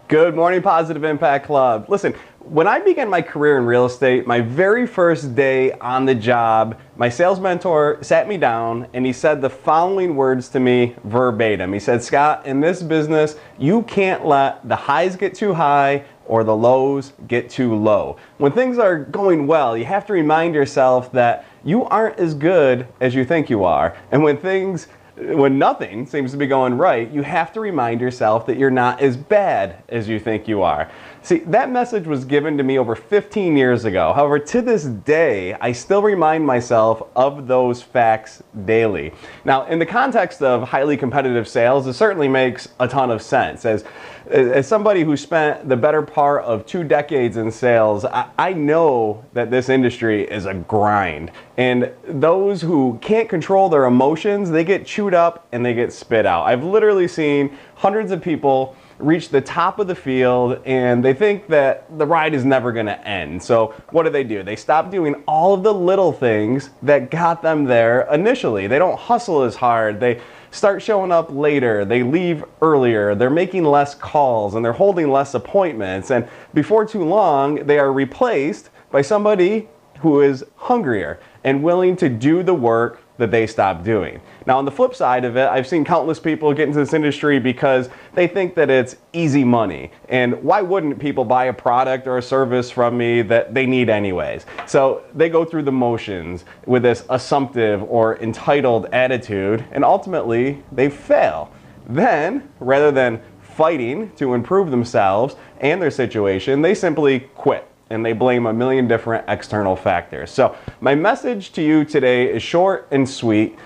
Good morning, Positive Impact Club. Listen, when I began my career in real estate, my very first day on the job, my sales mentor sat me down and he said the following words to me verbatim. He said, Scott, in this business, you can't let the highs get too high or the lows get too low. When things are going well, you have to remind yourself that you aren't as good as you think you are. And when nothing seems to be going right, you have to remind yourself that you're not as bad as you think you are. See, that message was given to me over 15 years ago. However, to this day, I still remind myself of those facts daily. Now, in the context of highly competitive sales, it certainly makes a ton of sense. As somebody who spent the better part of 2 decades in sales, I know that this industry is a grind. And those who can't control their emotions, they get chewed up and they get spit out. I've literally seen hundreds of people reach the top of the field and they think that the ride is never going to end. So what do? They stop doing all of the little things that got them there initially. They don't hustle as hard. They start showing up later. They leave earlier. They're making less calls and they're holding less appointments. And before too long, they are replaced by somebody who is hungrier and willing to do the work that they stopped doing. Now, on the flip side of it, I've seen countless people get into this industry because they think that it's easy money. And why wouldn't people buy a product or a service from me that they need anyways? So they go through the motions with this assumptive or entitled attitude, and ultimately they fail. Then, rather than fighting to improve themselves and their situation, they simply quit. And they blame a million different external factors. So my message to you today is short and sweet.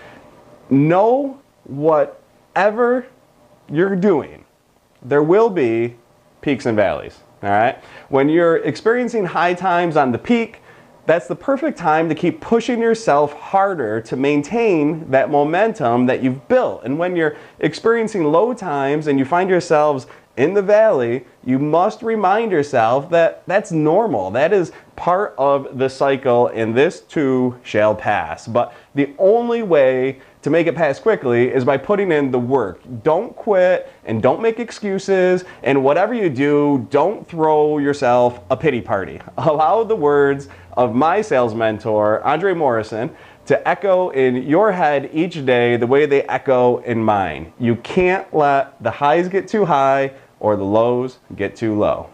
Know whatever you're doing, there will be peaks and valleys, all right? When you're experiencing high times on the peak, that's the perfect time to keep pushing yourself harder to maintain that momentum that you've built. And when you're experiencing low times and you find yourselves in the valley, you must remind yourself that that's normal. That is part of the cycle, and this too shall pass. But the only way to make it pass quickly is by putting in the work. Don't quit and don't make excuses, and whatever you do, don't throw yourself a pity party. Allow the words of my sales mentor, Andre Morrison, to echo in your head each day the way they echo in mine. You can't let the highs get too high or the lows get too low.